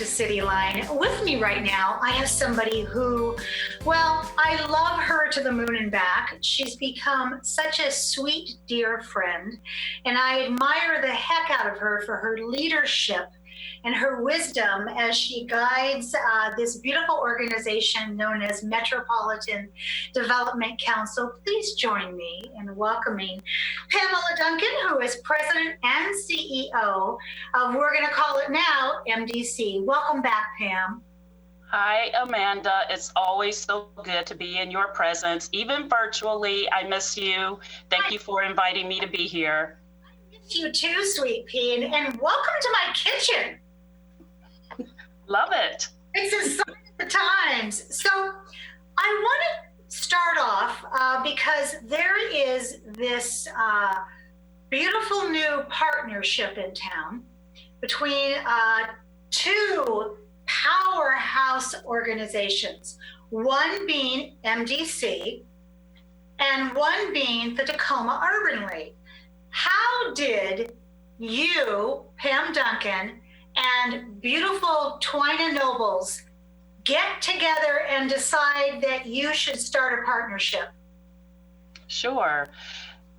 to City Line. With me right now, I have somebody who, well, I love her to the moon and back. She's become such a sweet, dear friend, and I admire the heck out of her for her leadership and her wisdom as she guides this beautiful organization known as Metropolitan Development Council. Please join me in welcoming Pamela Duncan, who is President and CEO of, we're going to call it now, MDC. Welcome back, Pam. Hi, Amanda. It's always so good to be in your presence, even virtually. I miss you. Thank you for inviting me to be here. I miss you too, sweet pea, and welcome to my kitchen. Love it. It's a sign of the times. So I want to start off because there is this beautiful new partnership in town between two powerhouse organizations, one being MDC and one being the Tacoma Urban League. How did you, Pam Duncan, and beautiful Twina Nobles get together and decide that you should start a partnership? Sure.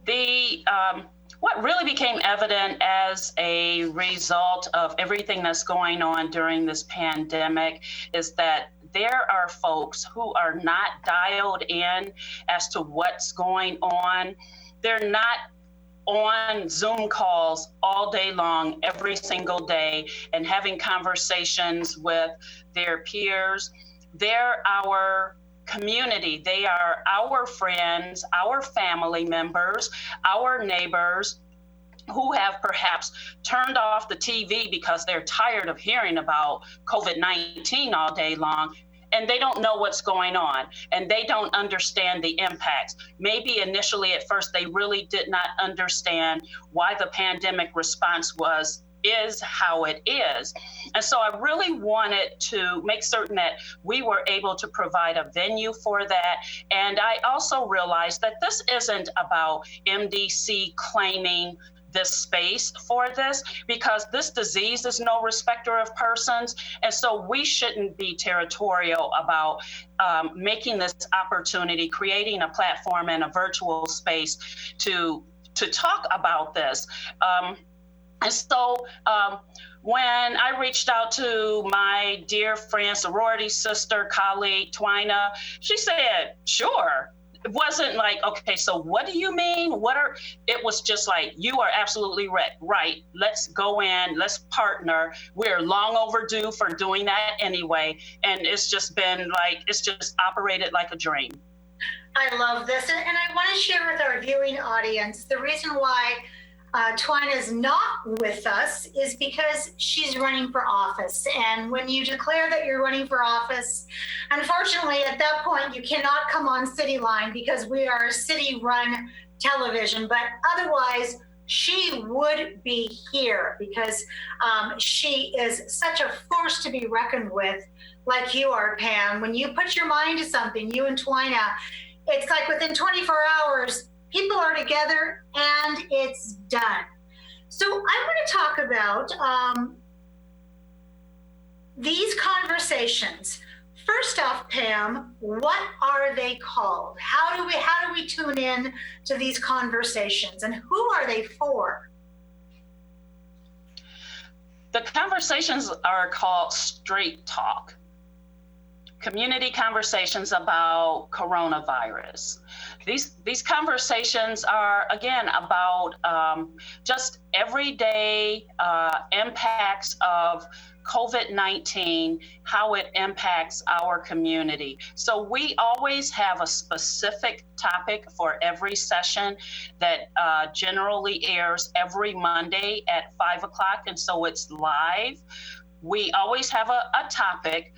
What really became evident as a result of everything that's going on during this pandemic is that there are folks who are not dialed in as to what's going on. They're not on Zoom calls all day long, every single day, and having conversations with their peers. They're our community. They are our friends, our family members, our neighbors who have perhaps turned off the TV because they're tired of hearing about COVID-19 all day long. And they don't know what's going on, and they don't understand the impacts. Maybe initially at first they really did not understand why the pandemic response is how it is. And so I really wanted to make certain that we were able to provide a venue for that. And I also realized that this isn't about MDC claiming this space for this, because this disease is no respecter of persons. And so we shouldn't be territorial about making this opportunity, creating a platform and a virtual space to talk about this. And so when I reached out to my dear friend, sorority sister, colleague, Twina, she said, sure. It wasn't like, okay, so what do you mean? It was just like, you are absolutely right. Let's go in, let's partner. We're long overdue for doing that anyway. And it's just been like, it's just operated like a dream. I love this. And I want to share with our viewing audience, the reason why Twina is not with us is because she's running for office. And when you declare that you're running for office, unfortunately, at that point, you cannot come on City Line because we are city-run television. But otherwise, she would be here because she is such a force to be reckoned with, like you are, Pam. When you put your mind to something, you and Twina, it's like within 24 hours, people are together and it's done. So I want to talk about these conversations. First off, Pam, what are they called? How do we tune in to these conversations, and who are they for? The conversations are called Straight Talk. Community conversations about coronavirus. These conversations are, again, about just everyday impacts of COVID-19, how it impacts our community. So we always have a specific topic for every session that generally airs every Monday at 5 o'clock, and so it's live. We always have a topic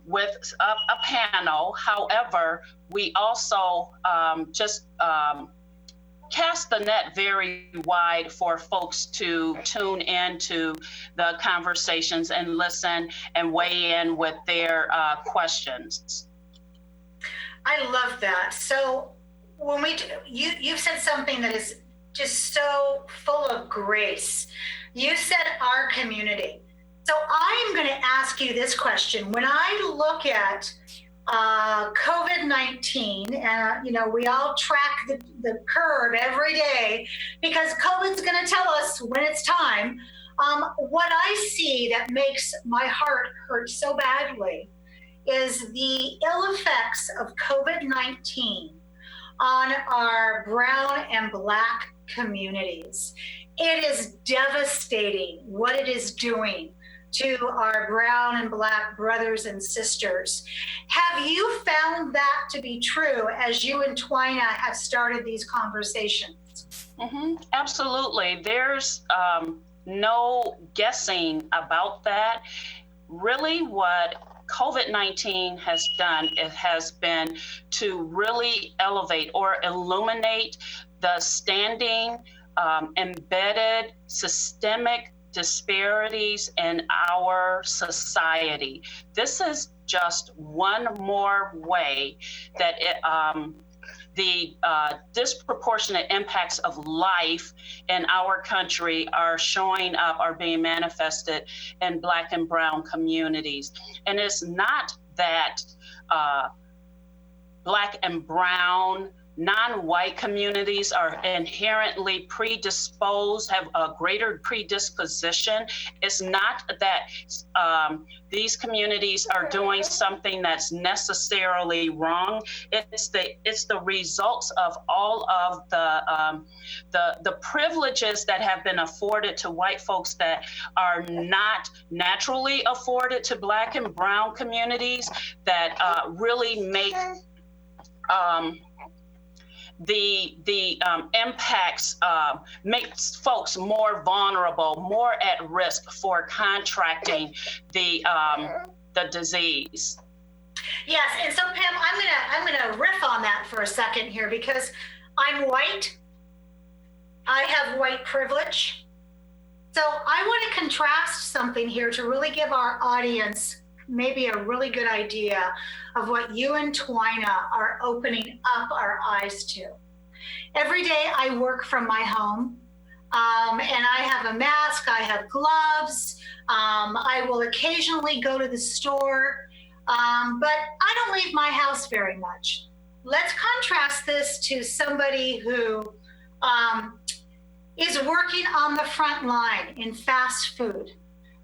with a panel. However, we also just cast the net very wide for folks to tune into the conversations and listen and weigh in with their questions. I love that. So when you've said something that is just so full of grace. You said our community. So I'm going to ask you this question. When I look at COVID-19, and we all track the curve every day because COVID's going to tell us when it's time. What I see that makes my heart hurt so badly is the ill effects of COVID-19 on our brown and Black communities. It is devastating what it is doing to our brown and Black brothers and sisters. Have you found that to be true as you and Twina have started these conversations? Mm-hmm. Absolutely. There's no guessing about that. Really, what COVID-19 has done, it has been to really elevate or illuminate the standing, embedded, systemic disparities in our society. This is just one more way that the disproportionate impacts of life in our country are showing up, are being manifested in Black and brown communities. And it's not that Black and brown non-white communities are inherently predisposed, have a greater predisposition. It's not that these communities are doing something that's necessarily wrong. It's the results of all of the privileges that have been afforded to white folks that are not naturally afforded to Black and brown communities that really make the impacts makes folks more vulnerable, more at risk for contracting the disease. Yes, and so Pam, I'm gonna riff on that for a second here because I'm white. I have white privilege. So I want to contrast something here to really give our audience maybe a really good idea of what you and Twina are opening up our eyes to. Every day I work from my home, and I have a mask, I have gloves, I will occasionally go to the store, but I don't leave my house very much. Let's contrast this to somebody who is working on the front line in fast food.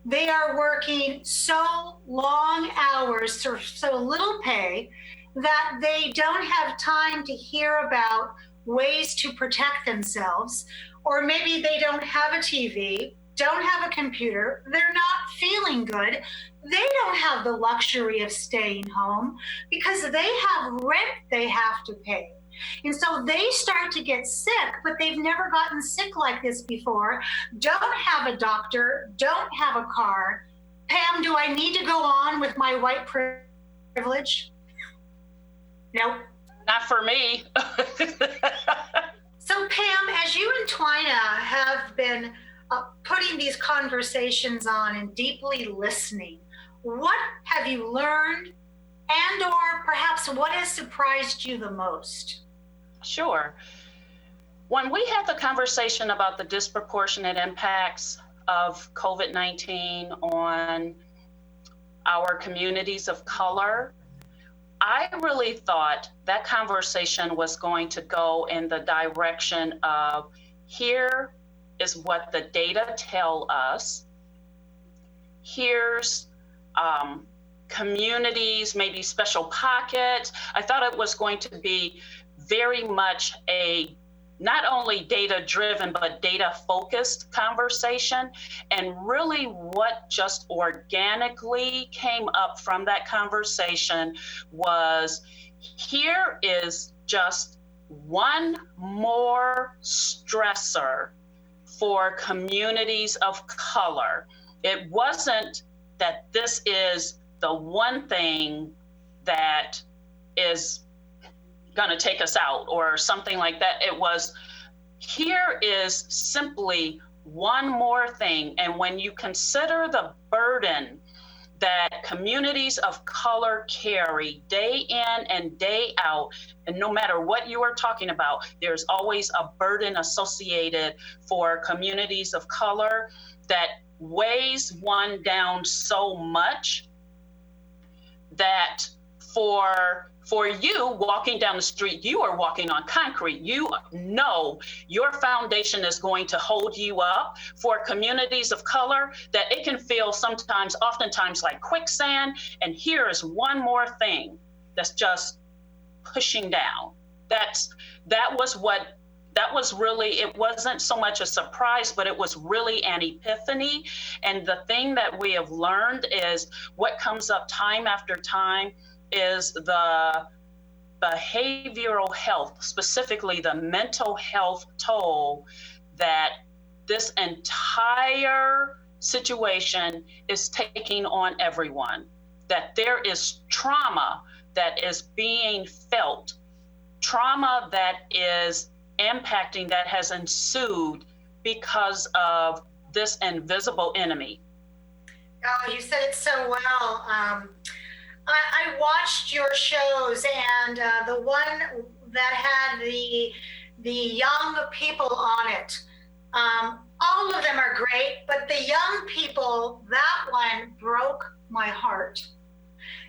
They are working so long hours for so little pay that they don't have time to hear about ways to protect themselves, or maybe they don't have a TV, don't have a computer, they're not feeling good. They don't have the luxury of staying home because they have rent they have to pay. And so they start to get sick, but they've never gotten sick like this before, don't have a doctor, don't have a car. Pam, do I need to go on with my white privilege? Nope. Not for me. So Pam, as you and Twina have been putting these conversations on and deeply listening, what have you learned, and or perhaps what has surprised you the most? Sure. When we had the conversation about the disproportionate impacts of COVID-19 on our communities of color, I really thought that conversation was going to go in the direction of, here is what the data tell us. Here's communities, maybe special pockets. I thought it was going to be very much a not only data-driven, but data-focused conversation. And really what just organically came up from that conversation was, here is just one more stressor for communities of color. It wasn't that this is the one thing that is going to take us out or something like that. It was, here is simply one more thing. And when you consider the burden that communities of color carry day in and day out, and no matter what you are talking about, there's always a burden associated for communities of color that weighs one down so much that for you walking down the street, you are walking on concrete. You know your foundation is going to hold you up. For communities of color, that it can feel oftentimes like quicksand. And here is one more thing that's just pushing down. That was really, it wasn't so much a surprise, but it was really an epiphany. And the thing that we have learned is what comes up time after time is the behavioral health, specifically the mental health toll that this entire situation is taking on everyone. That there is trauma that is being felt, trauma that is impacting, that has ensued because of this invisible enemy. Oh, you said it so well. I watched your shows, and the one that had the young people on it, all of them are great, but the young people, that one broke my heart.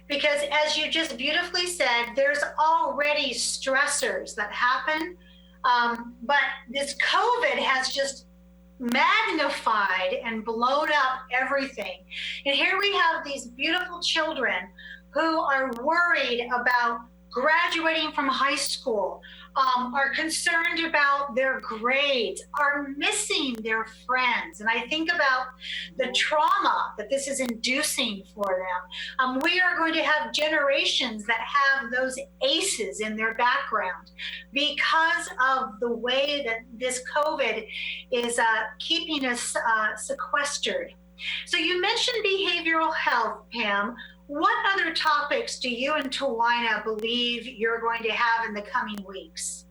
Because as you just beautifully said, there's already stressors that happen, but this COVID has just magnified and blown up everything. And here we have these beautiful children who are worried about graduating from high school, are concerned about their grades, are missing their friends. And I think about the trauma that this is inducing for them. We are going to have generations that have those aces in their background because of the way that this COVID is keeping us sequestered. So you mentioned behavioral health, Pam. What other topics do you and Tawana believe you're going to have in the coming weeks?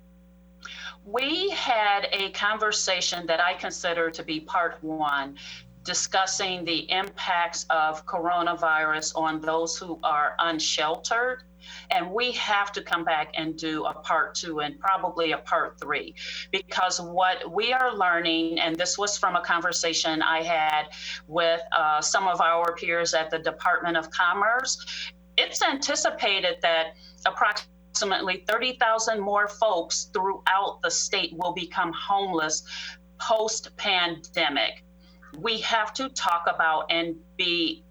We had a conversation that I consider to be part one, discussing the impacts of coronavirus on those who are unsheltered. And we have to come back and do a part two and probably a part three, because what we are learning, and this was from a conversation I had with some of our peers at the Department of Commerce, it's anticipated that approximately 30,000 more folks throughout the state will become homeless post-pandemic. We have to talk about and be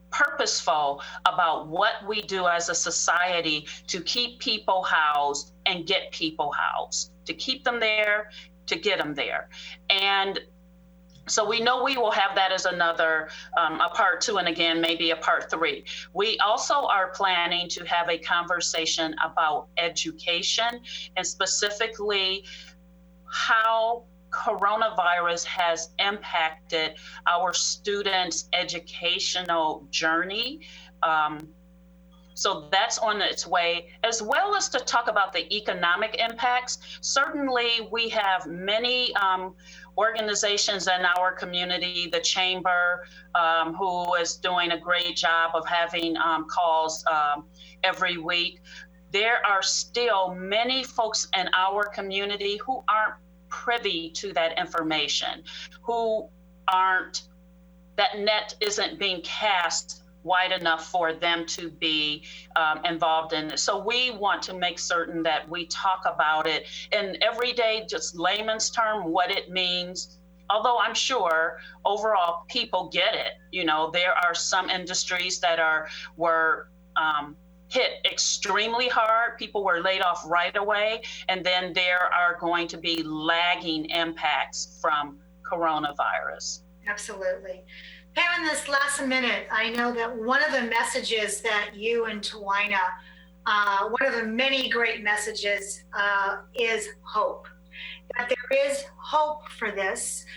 purposeful about what we do as a society to keep people housed and get people housed, to keep them there, to get them there. And so we know we will have that as another, a part two, and again, maybe a part three. We also are planning to have a conversation about education, and specifically how coronavirus has impacted our students' educational journey. So that's on its way, as well as to talk about the economic impacts. Certainly, we have many organizations in our community, the Chamber, who is doing a great job of having calls every week. There are still many folks in our community who aren't privy to that information, that net isn't being cast wide enough for them to be involved in it. So we want to make certain that we talk about it in everyday, just layman's term, what it means. Although I'm sure overall people get it. You know, there are some industries that were hit extremely hard. People were laid off right away. And then there are going to be lagging impacts from coronavirus. Absolutely. Pam, in this last minute, I know that one of the messages that you and Tawana, one of the many great messages is hope, that there is hope for this.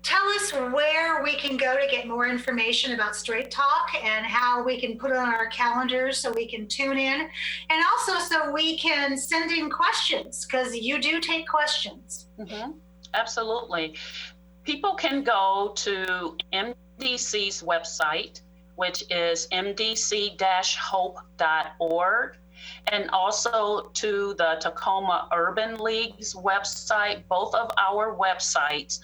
Tell us where we can go to get more information about Straight Talk and how we can put it on our calendars so we can tune in, and also so we can send in questions, because you do take questions. Mm-hmm. Absolutely. People can go to MDC's website, which is mdc-hope.org. and also to the Tacoma Urban League's website. Both of our websites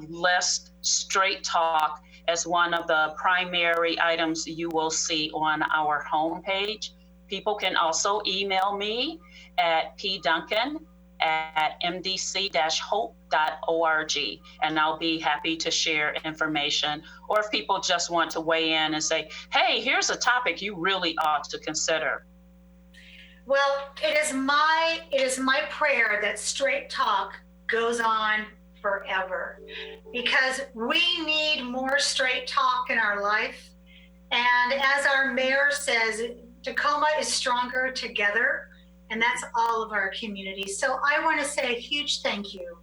list Straight Talk as one of the primary items you will see on our homepage. People can also email me at pduncan@mdc-hope.org, and I'll be happy to share information. Or if people just want to weigh in and say, hey, here's a topic you really ought to consider. Well, it is my prayer that Straight Talk goes on forever, because we need more straight talk in our life. And as our mayor says, Tacoma is stronger together, and that's all of our community. So I want to say a huge thank you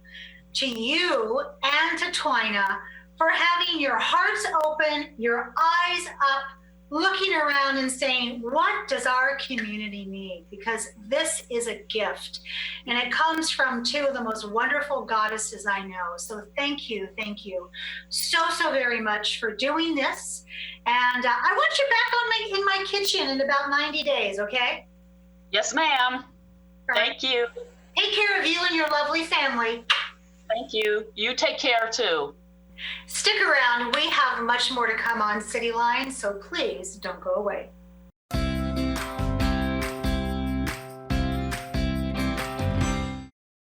to you and to Twina for having your hearts open, your eyes up, looking around and saying, what does our community need? Because this is a gift, and it comes from two of the most wonderful goddesses I know. So thank you so very much for doing this. And I want you back in my kitchen in about 90 days, okay? Yes, ma'am. Thank you. Take care of you and your lovely family. Thank you. You take care too. Stick around. We have much more to come on City Line, so please don't go away.